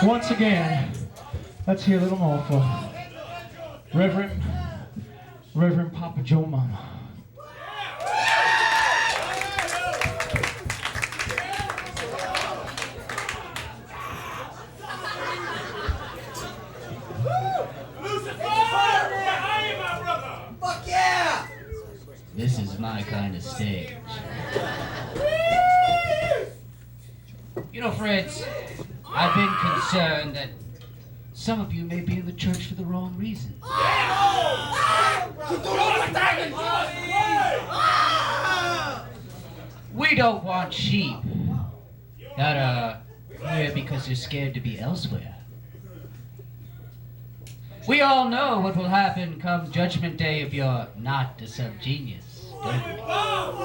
Once again, let's hear a little more for Reverend Papa Joe Mama. This is my kind of stage. You know, friends, I've been concerned that some of you may be in the church for the wrong reasons. We don't want sheep that are here because they're scared to be elsewhere. We all know what will happen come Judgment Day if you're not a subgenius, don't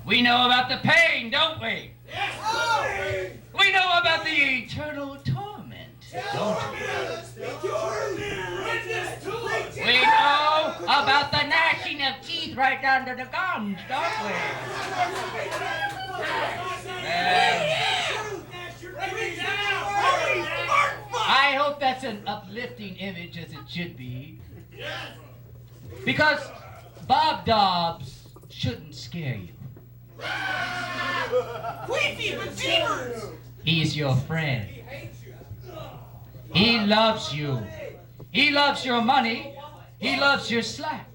we? We know about the pain, don't we? We know about the eternal torment, don't we? We know about the gnashing of teeth right under the gums, don't we? I hope that's an uplifting image, as it should be. Because Bob Dobbs shouldn't scare you. He's your friend. He loves you. He loves your money. He loves your slack.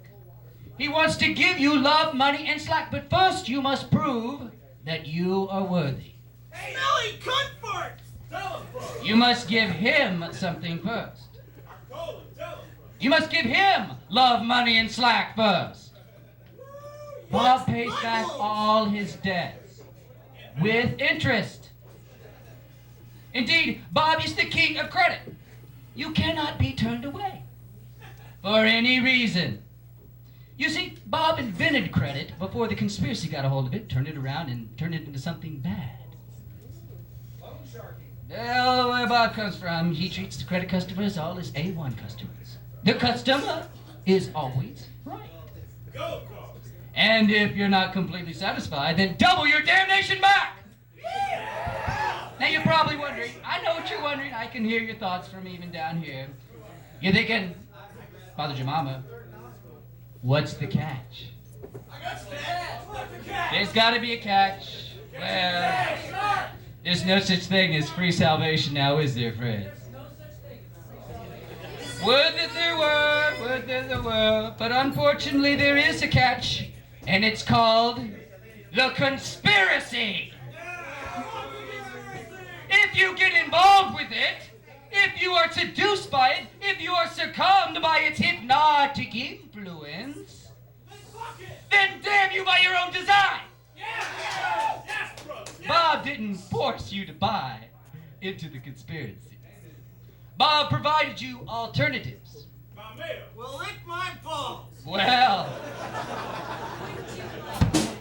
He wants to give you love, money, and slack. But first you must prove that you are worthy. Smelly cunt farts! You must give him something first. You must give him love, money, and slack first. Bob pays back all his debts with interest. Indeed, Bob is the king of credit. You cannot be turned away for any reason. You see, Bob invented credit before the conspiracy got a hold of it, turned it around, and turned it into something bad. Well, where Bob comes from, he treats the credit customers all as A1 customers. The customer is always right. And if you're not completely satisfied, then double your damnation back! Now you're probably wondering, I know what you're wondering, I can hear your thoughts from even down here. You're thinking, Father Jemima, what's the catch? There's gotta be a catch. Well, there's no such thing as free salvation now, is there, friends? Would that there were, but unfortunately there is a catch, and it's called the conspiracy. If you get involved with it, if you are seduced by it, if you are succumbed by its hypnotic influence, then damn you by your own design. Bob didn't force you to buy into the conspiracy. Bob provided you alternatives. Well, lick my balls. Well,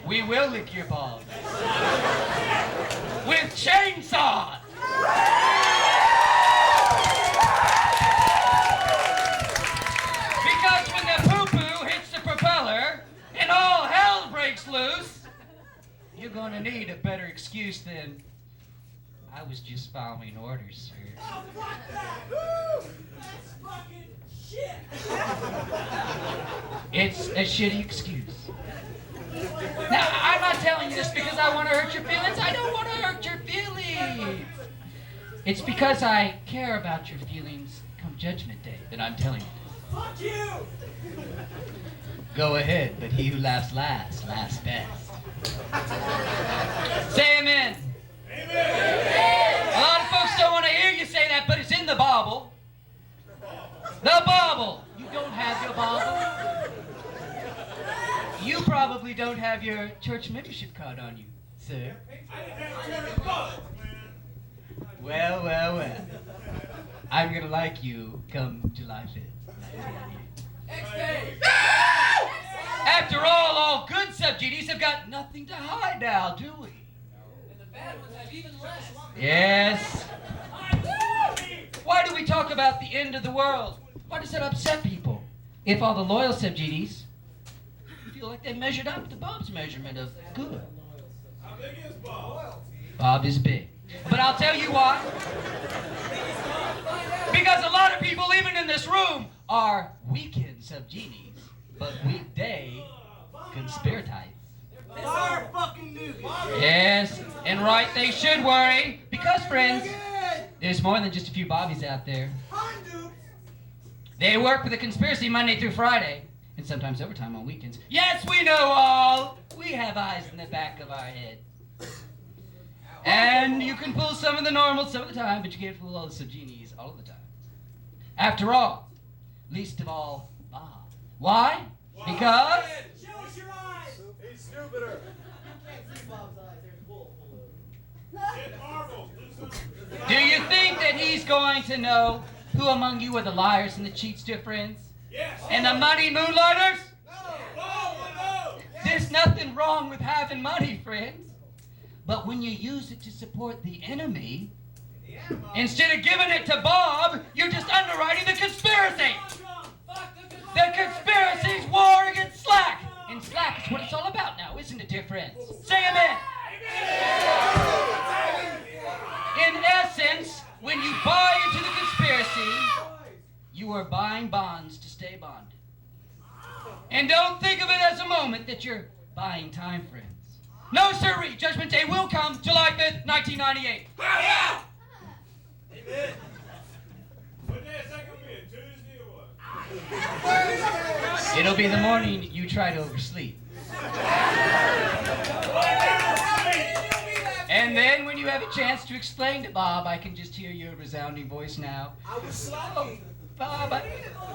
we will lick your balls with chainsaws. Because when the poo-poo hits the propeller and all hell breaks loose, you're gonna need a better excuse than, I was just following orders, sir. Oh, fuck that! Woo! That's fucking shit! It's a shitty excuse. Now, I'm not telling you this because I want to hurt your feelings. I don't want to hurt your feelings. It's because I care about your feelings come Judgment Day that I'm telling you this. Fuck you! Go ahead, but he who laughs last, laughs best. Say amen. Amen. A lot of folks don't want to hear you say that, but it's in the Bible. The Bible. You don't have your Bible. You probably don't have your church membership card on you, sir. Well. I'm gonna like you come July 5th. After all good subgenies have got nothing to hide now, do we? And the bad ones have even less. Yes. Why do we talk about the end of the world? Why does that upset people? If all the loyal subgenies feel like they measured up to Bob's measurement of good. How big is Bob? Bob is big. But I'll tell you why. Because a lot of people, even in this room, are weekend subgenies, but weekday conspiratites. Our fucking newbies. Yes, and right, they should worry, because, friends, there's more than just a few bobbies out there. They work for the conspiracy Monday through Friday, and sometimes overtime on weekends. Yes, we know all. We have eyes in the back of our head. And you can fool some of the normals some of the time, but you can't fool all the subgenies all of the time. After all, least of all, Bob. Why? Because... Show us your eyes. He's stupider. Do you think that he's going to know who among you are the liars and the cheats, dear friends? Yes. And the money moonlighters? No. There's nothing wrong with having money, friends. But when you use it to support the enemy, instead of giving it to Bob, you're just underwriting the conspiracy. The conspiracy's war against slack. And slack is what it's all about now, isn't it, dear friends? Say amen. In essence, when you buy into the conspiracy, you are buying bonds to stay bonded. And don't think of it as a moment that you're buying time, friends. No, sirree, Judgment Day will come July 5th, 1998. Yeah. Amen. What day is that gonna be? Tuesday or what? It'll be the morning you try to oversleep. And then when you have a chance to explain to Bob, I can just hear your resounding voice now. I was slacking. Bob,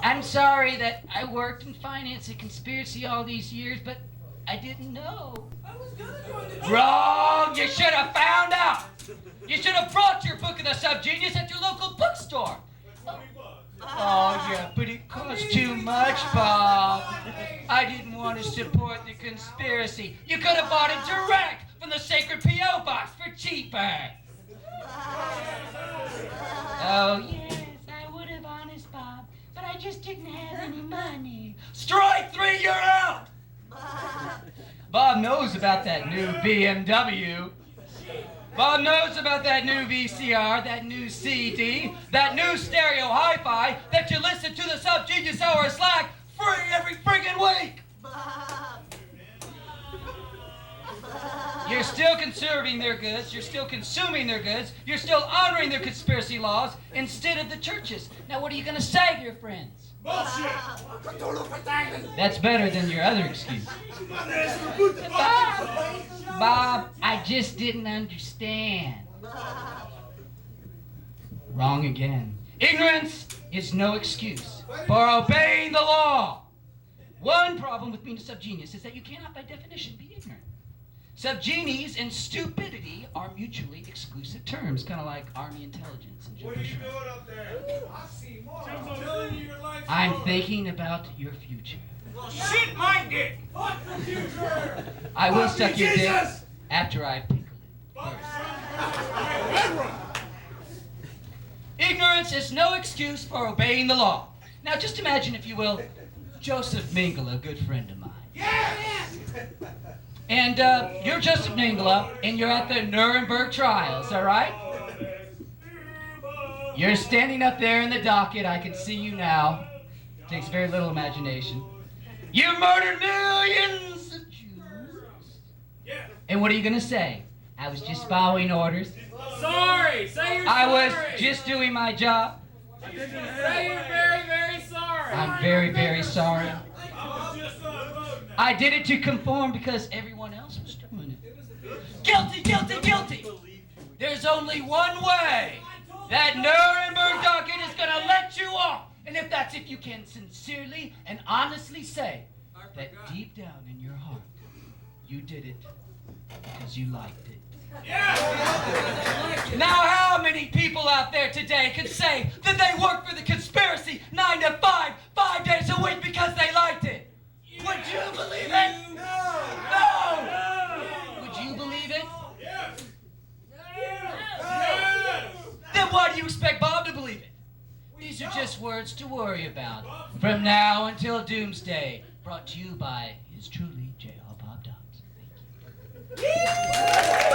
I'm sorry that I worked in finance and conspiracy all these years, but I didn't know. I was gonna join the Wrong! You should have found out! You should have brought your book of the subgenius at your local bookstore. Oh, yeah, but it cost too much, Bob. I didn't want to support the conspiracy. You could have bought it direct from the sacred P.O. box for cheaper. Oh, yes, I would have, honest, Bob, but I just didn't have any money. Strike 3, you're out! Bob knows about that new BMW. Bob knows about that new VCR, that new CD, that new stereo hi-fi that you listen to the SubGenius Hour of Slack free every friggin' week. You're still conserving their goods, you're still consuming their goods, you're still honoring their conspiracy laws instead of the churches. Now what are you gonna say, dear friends? bullshit. That's better than your other excuse. Bob, I just didn't understand. Wrong again. Ignorance is no excuse for obeying the law. One problem with being a subgenius is that you cannot, by definition, be ignorant. Subgenies and stupidity are mutually exclusive terms, kind of like Army intelligence and What are you doing up there? I see more. I'm telling you your life's I'm over. thinking about your future. Well, shit my dick. Fuck the future. I will Fuck suck you, your dick Jesus. after I pickle it. Fuck son. Ignorance is no excuse for obeying the law. Now just imagine, if you will, Joseph Mingala, a good friend of mine. Yeah. And you're Joseph Mingala, and you're at the Nuremberg trials, all right? You're standing up there in the docket. I can see you now. Takes very little imagination. You murdered millions of Jews. And what are you going to say? I was just following orders. Sorry! Say you're I sorry! was just doing my job. Say you're very, very sorry! I'm very, very sorry. I did it to conform because everyone else was doing it. Guilty, guilty, guilty! There's only one way. That Nuremberg docket is going to let you off. And if you can sincerely and honestly say that deep down in your heart, you did it because you liked it. Now, how many people out there today can say that they work for the conspiracy 9 to 5, 5 days a week because they liked it? Would you believe it? No! Would you believe it? Then why do you expect Bob to believe it? These are just words to worry about. From now until doomsday. Brought to you by his truly J.R. Bob Dobbs. Thank you.